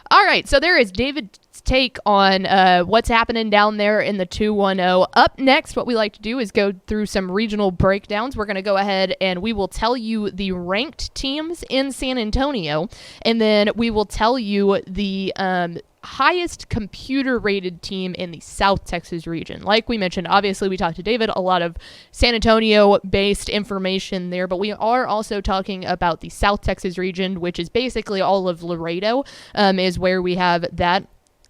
All right, so there is David's take on what's happening down there in the 210. Up next, what we like to do is go through some regional breakdowns. We're going to go ahead and we will tell you the ranked teams in San Antonio, and then we will tell you the highest computer-rated team in the South Texas region. Like we mentioned, obviously we talked to David, a lot of San Antonio-based information there, but we are also talking about the South Texas region, which is basically all of Laredo, is where we have that.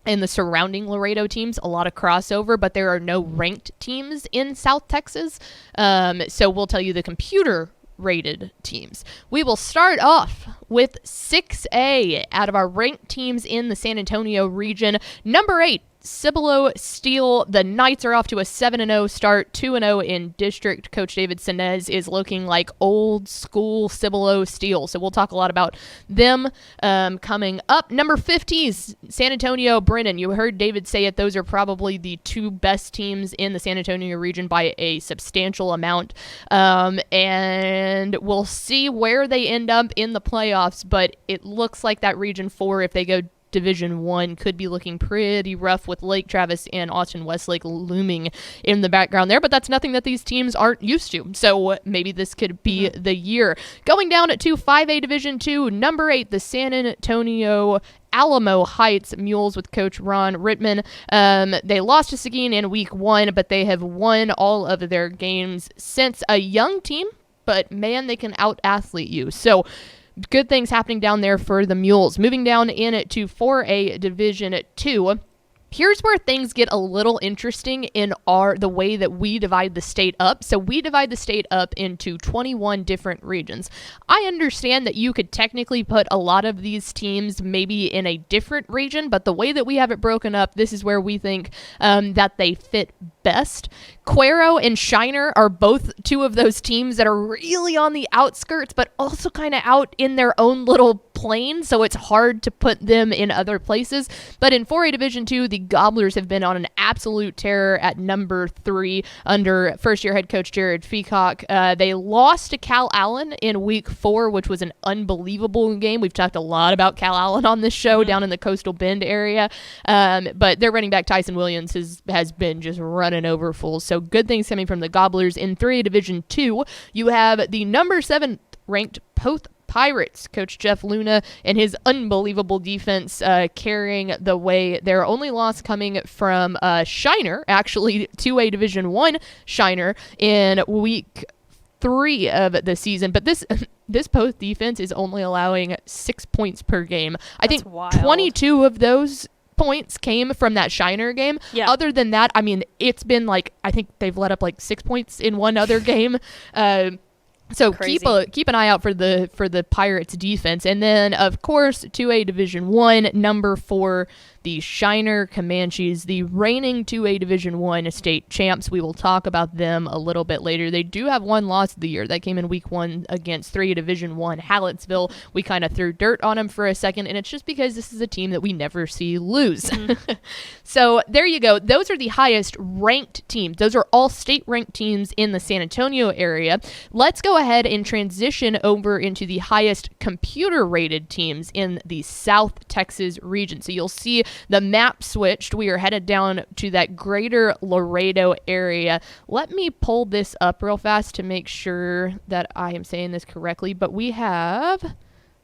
And the surrounding Laredo teams, a lot of crossover, but there are no ranked teams in South Texas. So we'll tell you the computer-rated teams. We will start off with 6A out of our ranked teams in the San Antonio region. Number 8, Cibolo Steel. The Knights are off to a 7-0 start, 2-0 in district. Coach David Sinez is looking like old school Cibolo Steel. So we'll talk a lot about them coming up. Number 50 is San Antonio Brennan. You heard David say it. Those are probably the two best teams in the San Antonio region by a substantial amount. And we'll see where they end up in the playoffs, but it looks like that Region 4, if they go Division 1, could be looking pretty rough with Lake Travis and Austin Westlake looming in the background there, but that's nothing that these teams aren't used to, so maybe this could be the year. Going down to 5A Division 2, number 8, the San Antonio Alamo Heights Mules with Coach Ron Rittman. They lost to Seguin in Week 1, but they have won all of their games since. A young team, but man, they can out-athlete you. So good things happening down there for the Mules. Moving down in to 4A Division 2. Here's where things get a little interesting in the way that we divide the state up. So we divide the state up into 21 different regions. I understand that you could technically put a lot of these teams maybe in a different region, but the way that we have it broken up, this is where we think that they fit best. Cuero and Shiner are both two of those teams that are really on the outskirts, but also kind of out in their own little plane, so it's hard to put them in other places. But in 4A Division 2, the Gobblers have been on an absolute tear at number 3 under first-year head coach Jared Feacock. They lost to Cal Allen in Week 4, which was an unbelievable game. We've talked a lot about Cal Allen on this show down in the Coastal Bend area, but their running back Tyson Williams has been just running over full. So good things coming from the Gobblers. In 3A Division 2, you have the number 7 ranked Poth Pirates, Coach Jeff Luna and his unbelievable defense carrying the way. Their only loss coming from Shiner, actually 2A Division 1 Shiner in Week 3 of the season. But this Poth defense is only allowing 6 points per game. I think wild. 22 of those points came from that Shiner game. Yeah. Other than that, I mean, it's been like, I think they've let up like 6 points in one other game. So keep an eye out for the Pirates defense. And then, of course, 2A Division 1, number 4, the Shiner Comanches, the reigning 2A Division 1 state champs. We will talk about them a little bit later. They do have one loss of the year. That came in Week 1 against 3A Division 1 Hallettsville. We kind of threw dirt on them for a second, and it's just because this is a team that we never see lose. Mm-hmm. So there you go. Those are the highest ranked teams. Those are all state-ranked teams in the San Antonio area. Let's go ahead and transition over into the highest computer-rated teams in the South Texas region. So you'll see the map switched. We are headed down to that greater Laredo area. Let me pull this up real fast to make sure that I am saying this correctly. But we have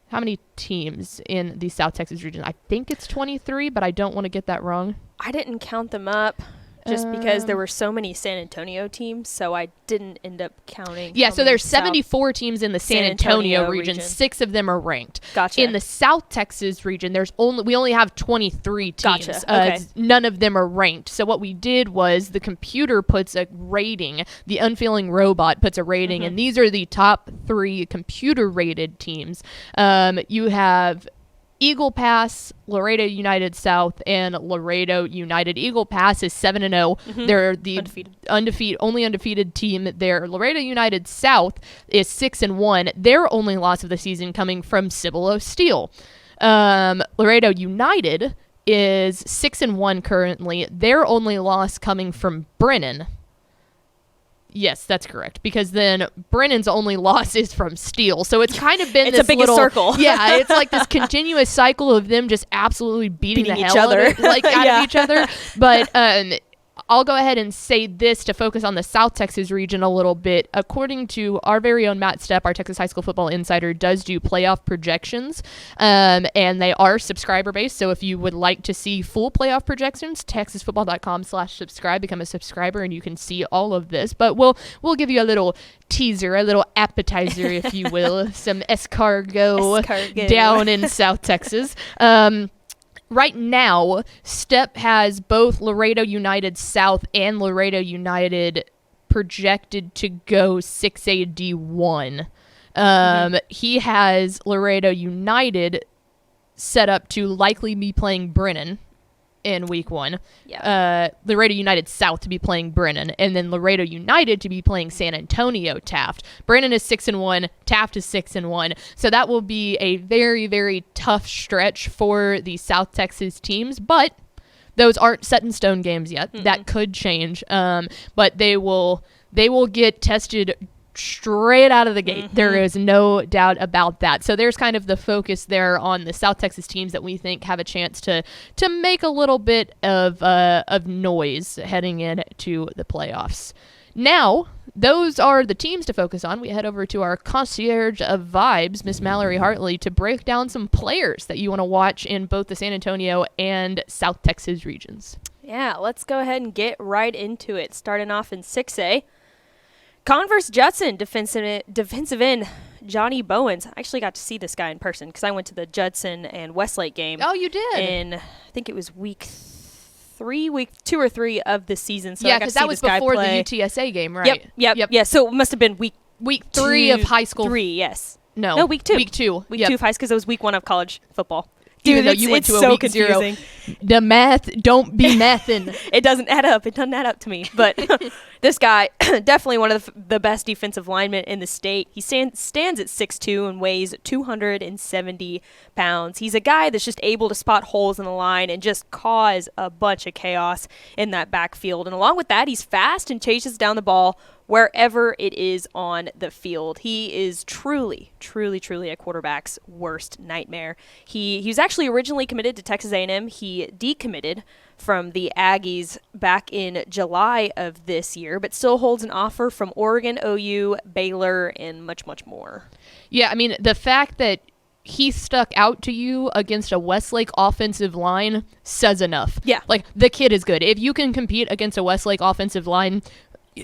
how many teams in the South Texas region? I think it's 23, but I don't want to get that wrong. I didn't count them up just because there were so many San Antonio teams, so I didn't end up counting. Yeah, so there's 74 teams in the San Antonio region. 6 of them are ranked. Gotcha. In the South Texas region, we only have 23 teams. Gotcha. Okay. None of them are ranked. So what we did was the computer puts a rating, the unfeeling robot puts a rating, and these are the top 3 computer-rated teams. You have Eagle Pass, Laredo United South, and Laredo United. Eagle Pass is 7-0. Mm-hmm. They're the only undefeated team there. Laredo United South is 6-1. Their only loss of the season coming from Cibolo Steel. Laredo United is 6-1 currently. Their only loss coming from Brennan. Yes, that's correct. Because then Brennan's only loss is from Steele. So it's kind of been It's this a big little circle. Yeah, it's like this continuous cycle of them just absolutely beating the each hell other. out of each other. But I'll go ahead and say this to focus on the South Texas region a little bit. According to our very own Matt Stepp, our Texas High School Football Insider does do playoff projections, and they are subscriber-based. So if you would like to see full playoff projections, texasfootball.com/subscribe, become a subscriber, and you can see all of this. But we'll give you a little teaser, a little appetizer, if you will, some escargot down in South Texas. Right now, Stepp has both Laredo United South and Laredo United projected to go 6A D1. He has Laredo United set up to likely be playing Brennan in week 1. Laredo United South to be playing Brennan, and then Laredo United to be playing San Antonio Taft. Brennan is 6-1, Taft is 6-1. So that will be a very, very tough stretch for the South Texas teams, but those aren't set in stone games yet. That could change. But they will get tested straight out of the gate. There is no doubt about that. So there's kind of the focus there on the South Texas teams that we think have a chance to make a little bit of noise heading into the playoffs. Now, those are the teams to focus on. We head over to our concierge of vibes, Miss Mallory Hartley, to break down some players that you want to watch in both the San Antonio and South Texas regions. Yeah, let's go ahead and get right into it. Starting off in 6A. Converse Judson defensive end Johnny Bowens. I actually got to see this guy in person because I went to the Judson and Westlake game. Oh, you did? In, I think it was week 2 or 3 of the season. So yeah, because that was before the UTSA game, right? Yep. Yeah, so it must have been week 3 of high school. 3, yes. No, week 2. Week 2. Week 2 of high school because it was week 1 of college football. Even though you went to a week confusing. 0. The math don't be mathin'. It doesn't add up. It doesn't add up to me. But this guy, definitely one of the best defensive linemen in the state. He stands at 6'2" and weighs 270 pounds. He's a guy that's just able to spot holes in the line and just cause a bunch of chaos in that backfield. And along with that, he's fast and chases down the ball wherever it is on the field. He is truly a quarterback's worst nightmare. He was actually originally committed to Texas A&M. He decommitted from the Aggies back in July of this year, but still holds an offer from Oregon, OU, Baylor, and much, much more. Yeah, I mean, the fact that he stuck out to you against a Westlake offensive line says enough. Yeah. Like, the kid is good. If you can compete against a Westlake offensive line,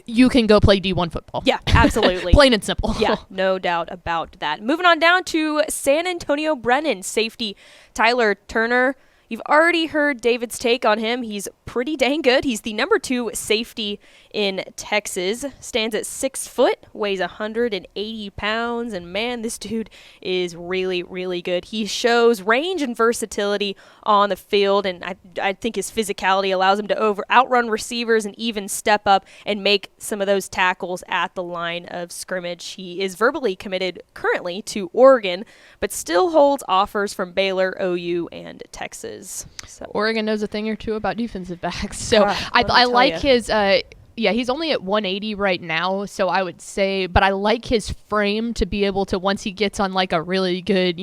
you can go play D1 football. Yeah, absolutely. Plain and simple. Yeah, no doubt about that. Moving on down to San Antonio Brennan, safety Tyler Turner. You've already heard David's take on him. He's pretty dang good. He's the number 2 safety in Texas. Stands at 6 foot, weighs 180 pounds, and man, this dude is really, really good. He shows range and versatility on the field, and I think his physicality allows him to outrun receivers and even step up and make some of those tackles at the line of scrimmage. He is verbally committed currently to Oregon, but still holds offers from Baylor, OU, and Texas. So. Oregon knows a thing or two about defensive backs. So I like his he's only at 180 right now, so I would say, but I like his frame to be able to, once he gets on like a really good,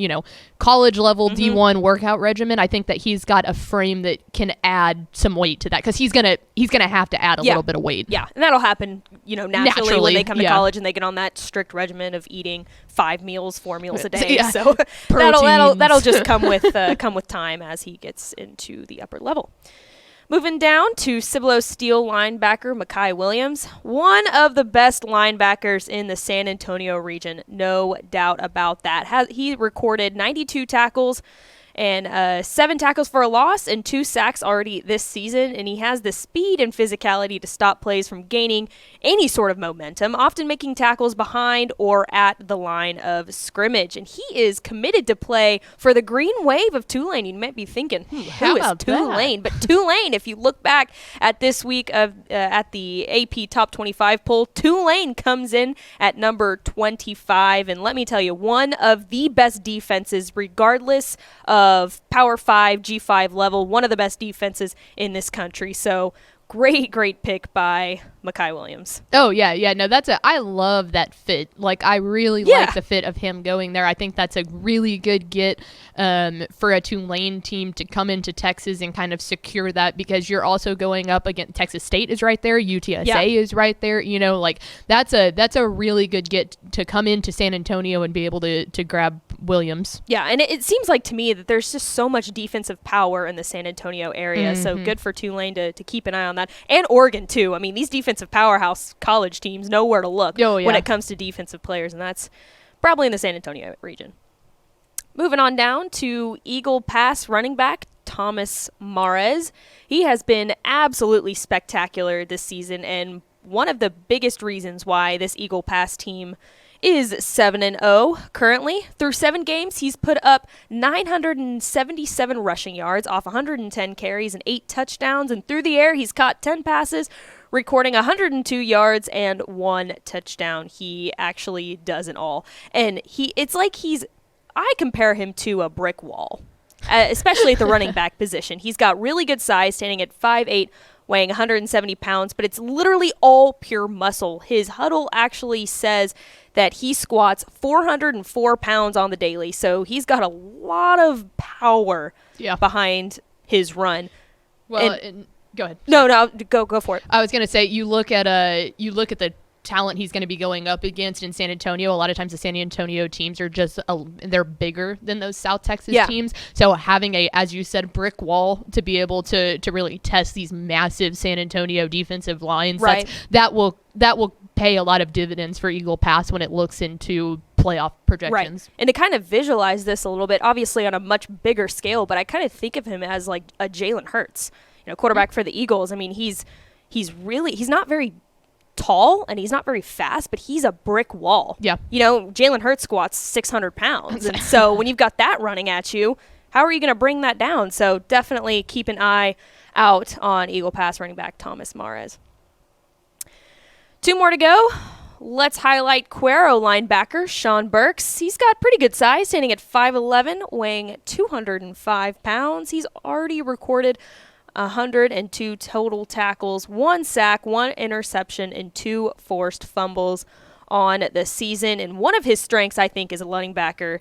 college level D1 workout regimen, I think that he's got a frame that can add some weight to that, because he's gonna have to add a little bit of weight. Yeah, and that'll happen, naturally when they come to college and they get on that strict regimen of eating 4 meals a day. Yeah. So that'll just come with time as he gets into the upper level. Moving down to Cibolo Steel linebacker Mekhi Williams, one of the best linebackers in the San Antonio region, no doubt about that. He recorded 92 tackles and 7 tackles for a loss and 2 sacks already this season, and he has the speed and physicality to stop plays from gaining any sort of momentum, often making tackles behind or at the line of scrimmage. And he is committed to play for the Green Wave of Tulane. You might be thinking, who is Tulane? But Tulane, if you look back at this week at the AP Top 25 poll, Tulane comes in at number 25. And let me tell you, one of the best defenses, regardless of Power 5, G5 level, one of the best defenses in this country. So great pick by Mekhi Williams. Oh, yeah. No, I love that fit. Like, I really like the fit of him going there. I think that's a really good get for a Tulane team to come into Texas and kind of secure that, because you're also going up against Texas State is right there. UTSA is right there. You know, like, that's a really good get to come into San Antonio and be able to grab Williams. Yeah, and it seems like to me that there's just so much defensive power in the San Antonio area. So good for Tulane to keep an eye on that. And Oregon, too. I mean, these defensive powerhouse college teams know where to look when it comes to defensive players, and that's probably in the San Antonio region. Moving on down to Eagle Pass running back Thomas Mares. He has been absolutely spectacular this season, and one of the biggest reasons why this Eagle Pass team is 7-0 currently. Through 7 games, he's put up 977 rushing yards off 110 carries and 8 touchdowns. And through the air, he's caught 10 passes, recording 102 yards and 1 touchdown. He actually does it all. And I compare him to a brick wall, especially at the running back position. He's got really good size, standing at 5'8", weighing 170 pounds, but it's literally all pure muscle. His huddle actually says that he squats 404 pounds on the daily, so he's got a lot of power behind his run. Well, go ahead. No, go for it. I was gonna say, you look at the talent he's going to be going up against in San Antonio. A lot of times the San Antonio teams are just they're bigger than those South Texas teams. So having a, as you said, brick wall to be able to really test these massive San Antonio defensive lines, that will pay a lot of dividends for Eagle Pass when it looks into playoff projections. Right. And to kind of visualize this a little bit, obviously on a much bigger scale, but I kind of think of him as like a Jalen Hurts, quarterback for the Eagles. I mean, he's not very tall and he's not very fast, but he's a brick wall. Yeah. Jalen Hurts squats 600 pounds. And so when you've got that running at you, how are you going to bring that down? So definitely keep an eye out on Eagle Pass running back Thomas Mares. 2 more to go. Let's highlight Cuero linebacker Sean Burks. He's got pretty good size, standing at 5'11", weighing 205 pounds. He's already recorded 102 total tackles, 1 sack, 1 interception, and 2 forced fumbles on the season. And one of his strengths, I think, as a running backer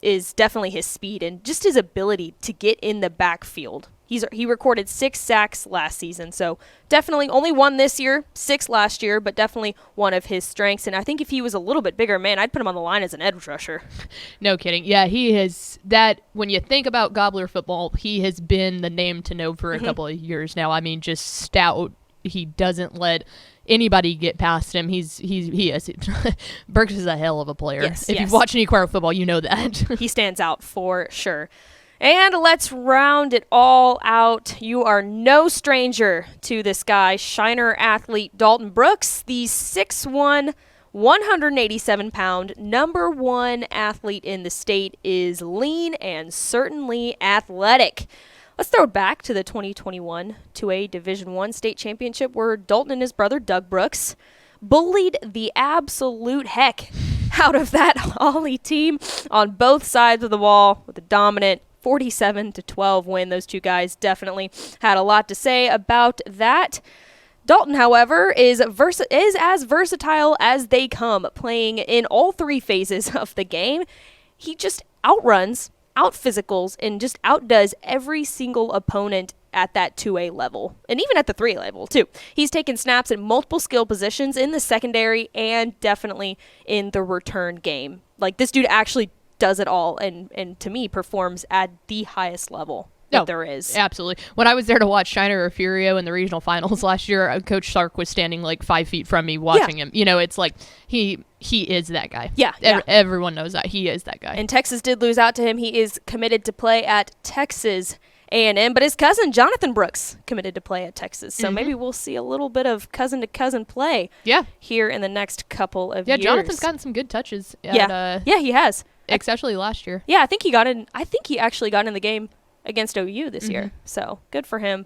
is definitely his speed and just his ability to get in the backfield. He recorded 6 sacks last season, so definitely only 1 this year, 6 last year, but definitely one of his strengths. And I think if he was a little bit bigger, man, I'd put him on the line as an edge rusher. No kidding. Yeah, he has that. When you think about Gobbler football, he has been the name to know for a couple of years now. I mean, just stout. He doesn't let anybody get past him. He is. Burks is a hell of a player. Yes, if you've watched any Cuero football, you know that. He stands out for sure. And let's round it all out. You are no stranger to this guy, Shiner athlete Dalton Brooks, the 6'1", 187-pound number 1 athlete in the state, is lean and certainly athletic. Let's throw it back to the 2021 2A Division I state championship, where Dalton and his brother Doug Brooks bullied the absolute heck out of that Holly team on both sides of the ball with a dominant 47-12 win. Those two guys definitely had a lot to say about that. Dalton, however, is as versatile as they come, playing in all 3 phases of the game. He just outruns, out-physicals, and just outdoes every single opponent at that 2A level, and even at the 3A level, too. He's taken snaps at multiple skill positions in the secondary and definitely in the return game. Like, this dude actually does it all and to me performs at the highest level that there is. Absolutely. When I was there to watch Shiner or Furio in the regional finals last year, Coach Sark was standing like 5 feet from me watching him. It's like he is that guy. Yeah. Everyone knows that. He is that guy. And Texas did lose out to him. He is committed to play at Texas A&M, but his cousin Jonathan Brooks committed to play at Texas. So maybe we'll see a little bit of cousin-to-cousin play here in the next couple of years. Yeah, Jonathan's gotten some good touches. Yeah, he has. Especially last year. Yeah, I think he actually got in the game against OU this year. So good for him.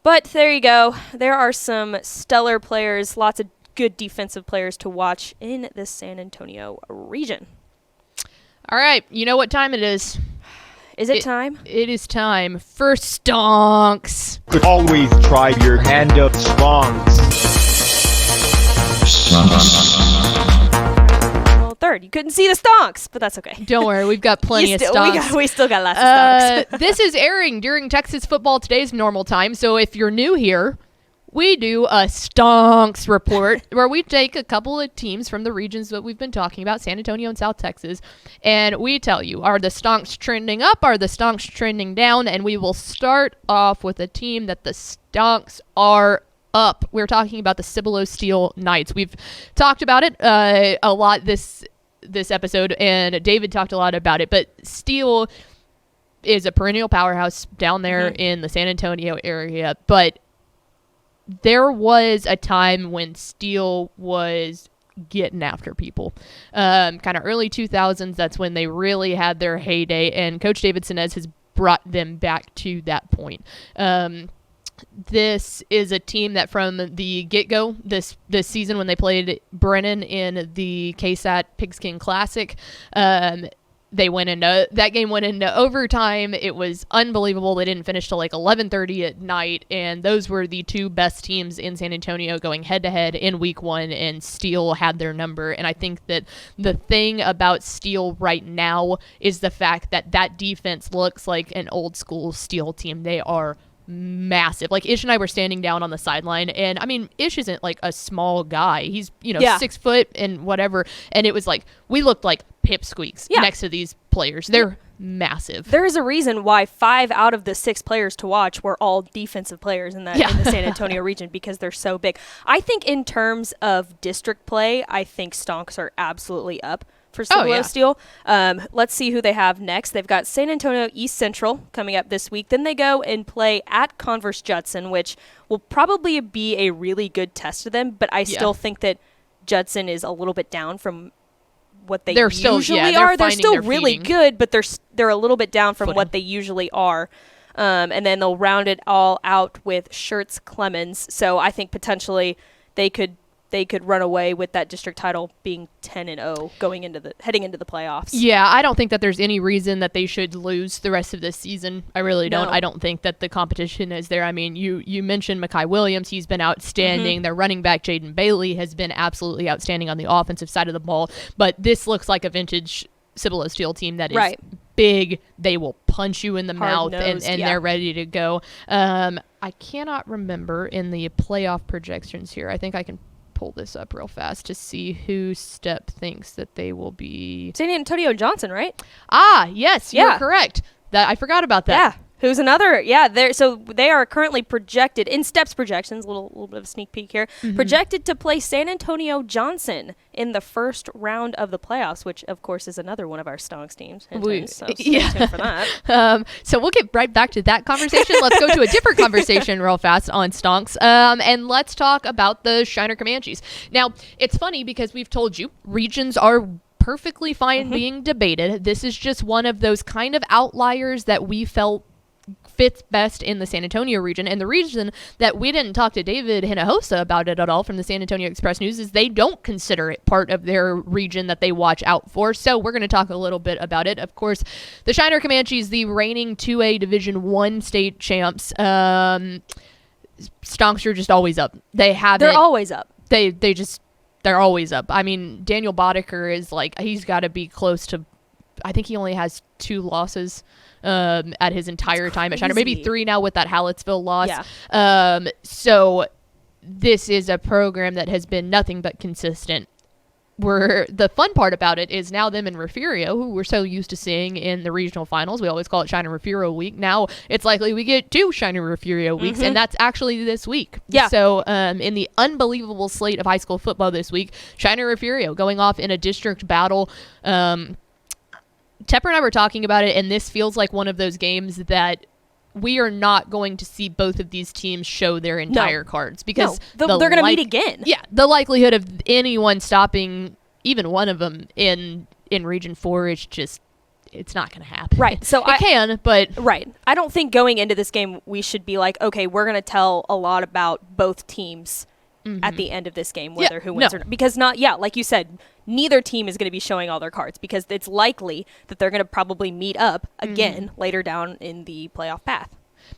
But there you go. There are some stellar players, lots of good defensive players to watch in the San Antonio region. All right. You know what time it is. Is it time? It is time for Stonks. Always try your hand of songs. Well, third. You couldn't see the stonks, but that's okay. Don't worry, we've got plenty of stonks. We still got lots of stonks. This is airing during Texas Football Today's normal time, so if you're new here, we do a Stonks report where we take a couple of teams from the regions that we've been talking about, San Antonio and South Texas, and we tell you, are the Stonks trending up, are the Stonks trending down, and we will start off with a team that the Stonks are up. We're talking about the Cibolo Steel Knights. We've talked about it a lot this episode, and David talked a lot about it, but Steel is a perennial powerhouse down there in the San Antonio area, but there was a time when Steel was getting after people. Kind of early 2000s, that's when they really had their heyday, and Coach David Sinez has brought them back to that point. This is a team that from the get-go this season when they played Brennan in the KSAT Pigskin Classic, that game went into overtime. It was unbelievable. They didn't finish till like 11:30 at night, and those were the two best teams in San Antonio going head-to-head in week one, and Steel had their number. And I think that the thing about Steel right now is the fact that defense looks like an old-school Steel team. They are massive. Like Ish and I were standing down on the sideline, and I mean, Ish isn't like a small guy. He's 6 foot and whatever, and it was like we looked like pipsqueaks next to these players. They're massive. There is a reason why 5 out of the 6 players to watch were all defensive players in the San Antonio region, because they're so big. I think in terms of district play, I think Stonks are absolutely up for Cibolo Steel. Let's see who they have next. They've got San Antonio East Central coming up this week. Then they go and play at Converse Judson, which will probably be a really good test to them, but I still think that Judson is a little bit down from what they usually are. They're still really good, but they're a little bit down from what they usually are. And then they'll round it all out with Schertz Clemens. So I think potentially they could run away with that district title being 10-0 heading into the playoffs. Yeah, I don't think that there's any reason that they should lose the rest of this season. I really don't. No. I don't think that the competition is there. I mean, you mentioned Makai Williams. He's been outstanding. Their running back, Jaden Bailey, has been absolutely outstanding on the offensive side of the ball. But this looks like a vintage Cibolo Steel team that is big. They will punch you in the mouth, and they're ready to go. I cannot remember in the playoff projections here. I think I can pull this up real fast to see who Step thinks that they will be. San Antonio Johnson, right? Yes, you're correct. That I forgot about that. Yeah. Who's another? So they are currently projected in Steps projections. A little bit of a sneak peek here. Projected to play San Antonio Johnson in the first round of the playoffs, which of course is another one of our Stonks teams. So stay tuned for that. So we'll get right back to that conversation. Let's go to a different conversation real fast on Stonks, and let's talk about the Shiner Comanches. Now it's funny because we've told you regions are perfectly fine being debated. This is just one of those kind of outliers that we felt fits best in the San Antonio region. And the reason that we didn't talk to David Hinojosa about it at all from the San Antonio Express News is they don't consider it part of their region that they watch out for. So we're going to talk a little bit about it. Of course, the Shiner Comanches, the reigning 2A Division I state champs, Stonks are just always up. They're always up. They're always up. I mean, Daniel Boddicker is like, he's got to be close to, I think he only has 2 losses at his entire time at Shiner. Maybe 3 now with that Hallettsville loss. Yeah. So this is a program that has been nothing but consistent. The fun part about it is now them and Refugio, who we're so used to seeing in the regional finals. We always call it Shiner Refugio week. Now it's likely we get 2 Shiner Refugio weeks, and that's actually this week. Yeah. So in the unbelievable slate of high school football this week, Shiner Refugio going off in a district battle. Tepper and I were talking about it, and this feels like one of those games that we are not going to see both of these teams show their entire cards because they're going to meet again. Yeah, the likelihood of anyone stopping even one of them in Region 4 is just, it's not going to happen. Right. So it can, but right. I don't think going into this game we should be like, okay, we're going to tell a lot about both teams at the end of this game, whether who wins or not. Because like you said, neither team is going to be showing all their cards because it's likely that they're going to probably meet up again later down in the playoff path.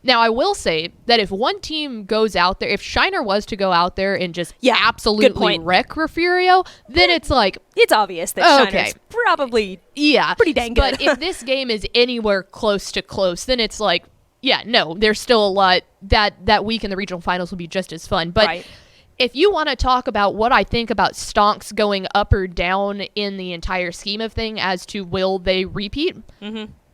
Now, I will say that if one team goes out there, if Shiner was to go out there and just absolutely wreck Refugio, then it's like... It's obvious that Shiner's probably pretty dang good. But if this game is anywhere close to close, then it's like, there's still a lot. That week in the regional finals will be just as fun. But if you want to talk about what I think about Stonks going up or down in the entire scheme of thing as to will they repeat,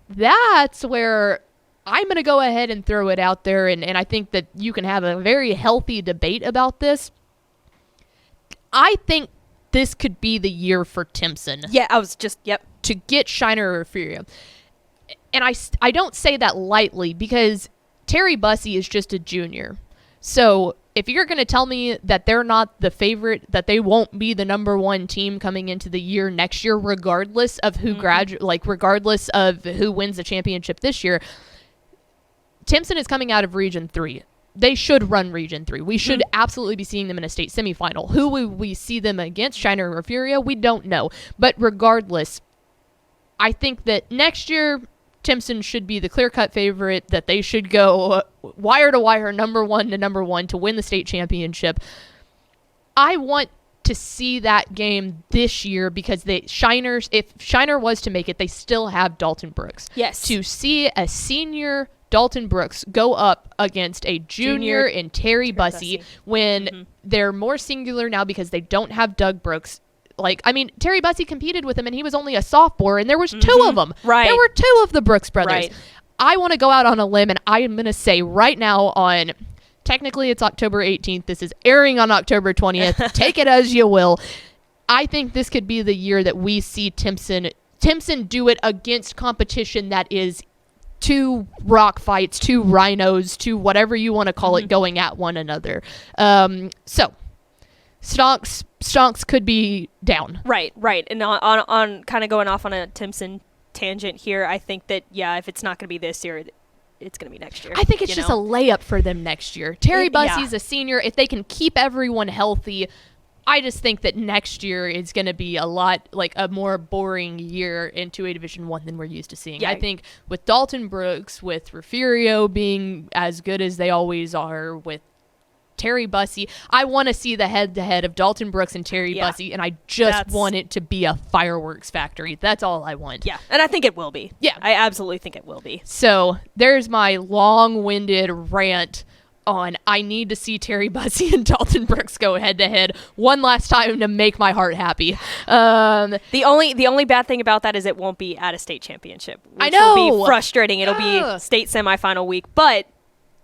that's where... I'm going to go ahead and throw it out there, and I think that you can have a very healthy debate about this. I think this could be the year for Timpson. Yeah, I was just, to get Shiner or Refugio. And I don't say that lightly because Terry Bussey is just a junior. So if you're going to tell me that they're not the favorite, that they won't be the number one team coming into the year next year, regardless of who regardless of who wins the championship this year, Timpson is coming out of Region 3. They should run Region 3. We should absolutely be seeing them in a state semifinal. Who will we see them against, Shiner or Refugio? We don't know. But regardless, I think that next year, Timpson should be the clear-cut favorite, that they should go wire to wire, number one to number one to win the state championship. I want to see that game this year because if Shiner was to make it, they still have Dalton Brooks. Yes. To see a senior Dalton Brooks go up against a junior in Terry Bussey when they're more singular now because they don't have Doug Brooks. Terry Bussey competed with him and he was only a sophomore and there was two of them. Right. There were two of the Brooks brothers. Right. I want to go out on a limb and I am going to say right now technically it's October 18th. This is airing on October 20th. Take it as you will. I think this could be the year that we see Timpson do it against competition that is two rock fights, two rhinos, two whatever you want to call it, going at one another. So Stonks could be down. Right. And on kind of going off on a Timpson tangent here, I think that, if it's not going to be this year, it's going to be next year. I think it's just a layup for them next year. Terry Bussey's a senior. If they can keep everyone healthy, I just think that next year is going to be a lot like a more boring year in 2A Division I than we're used to seeing. Yeah. I think with Dalton Brooks, with Refugio being as good as they always are, with Terry Bussey, I want to see the head-to-head of Dalton Brooks and Terry Bussey, and I just want it to be a fireworks factory. That's all I want. Yeah, and I think it will be. Yeah. I absolutely think it will be. So there's my long-winded rant on I need to see Terry Bussey and Dalton Brooks go head-to-head one last time to make my heart happy. The only bad thing about that is it won't be at a state championship. I know. It'll be frustrating. It'll be state semifinal week, but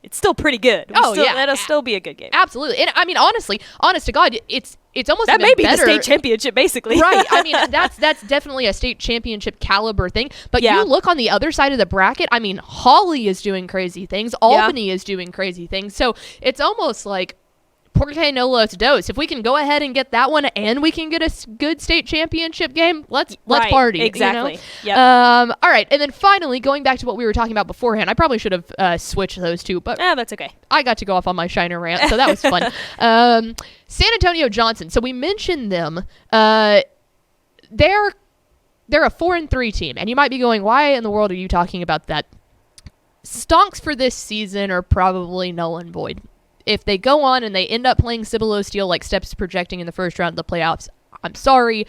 it's still pretty good. That'll still be a good game. Absolutely. And I mean, honest to God, it's almost that even may be better. The state championship, basically. Right. I mean, that's definitely a state championship caliber thing. But you look on the other side of the bracket. I mean, Hawley is doing crazy things. Albany is doing crazy things. So it's almost like Porque no los dos. If we can go ahead and get that one, and we can get a good state championship game, let's party. Exactly. You know? Yep. All right, and then finally, going back to what we were talking about beforehand, I probably should have switched those two, but that's okay. I got to go off on my Shiner rant, so that was fun. San Antonio Johnson. So we mentioned them. They're a 4-3 team, and you might be going, why in the world are you talking about that? Stonks for this season are probably null and void. If they go on and they end up playing Cibolo Steel like Steps projecting in the first round of the playoffs, I'm sorry.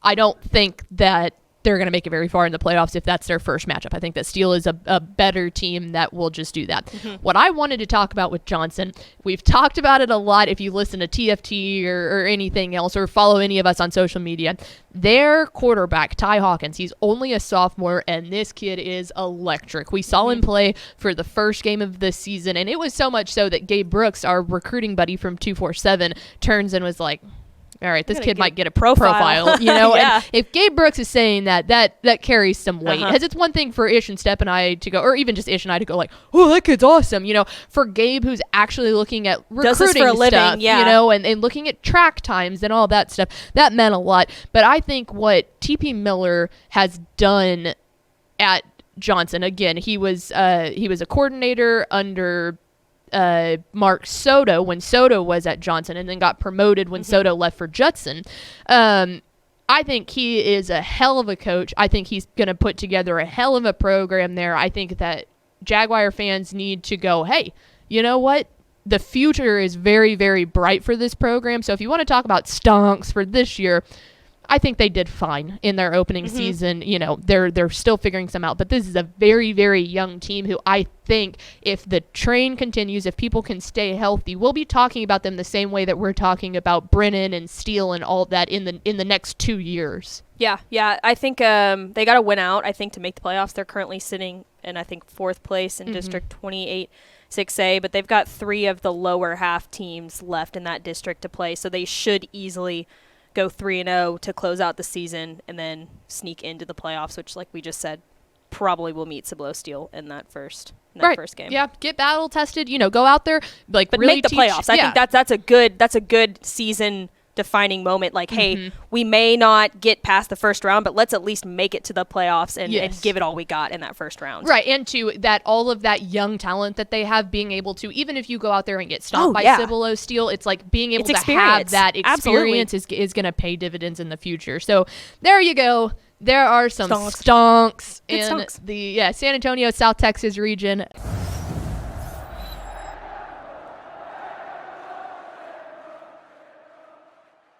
I don't think that they're going to make it very far in the playoffs if that's their first matchup. I think that Steel is a better team that will just do that. Mm-hmm. What I wanted to talk about with Johnson, we've talked about it a lot if you listen to TFT or anything else or follow any of us on social media. Their quarterback, Ty Hawkins, he's only a sophomore, and this kid is electric. We saw him play for the first game of this season, and it was so much so that Gabe Brooks, our recruiting buddy from 247, turns and was like, all right, this kid might get a profile, you know? And if Gabe Brooks is saying that carries some weight. Because it's one thing for Ish and Step and I to go, or even just Ish and I to go like, oh, that kid's awesome. You know, for Gabe, who's actually looking at recruiting stuff, you know, and looking at track times and all that stuff, that meant a lot. But I think what TP Miller has done at Johnson, again, he was a coordinator under Mark Soto when Soto was at Johnson and then got promoted when Soto left for Judson. I think he is a hell of a coach. I think he's going to put together a hell of a program there. I think that Jaguar fans need to go, hey, you know what? The future is very, very bright for this program. So if you want to talk about stonks for this year, I think they did fine in their opening season. You know, they're still figuring some out. But this is a very, very young team who I think if the train continues, if people can stay healthy, we'll be talking about them the same way that we're talking about Brennan and Steele and all that in the next 2 years. Yeah. I think they got to win out, I think, to make the playoffs. They're currently sitting in, I think, 4th place in District 28. 6A, but they've got 3 of the lower half teams left in that district to play, so they should easily go 3-0 to close out the season and then sneak into the playoffs, which, like we just said, probably will meet Cibolo Steel in that first game. Yeah, get battle tested. You know, go out there, but really make the playoffs. I think that's a good season defining moment. Like, hey, we may not get past the first round, but let's at least make it to the playoffs and give it all we got in that first round. Right, and to that, all of that young talent that they have, being able to, even if you go out there and get stopped by Cibolo Steel, it's like being able to have that experience is going to pay dividends in the future. So there you go. There are some stonks in the San Antonio, South Texas region.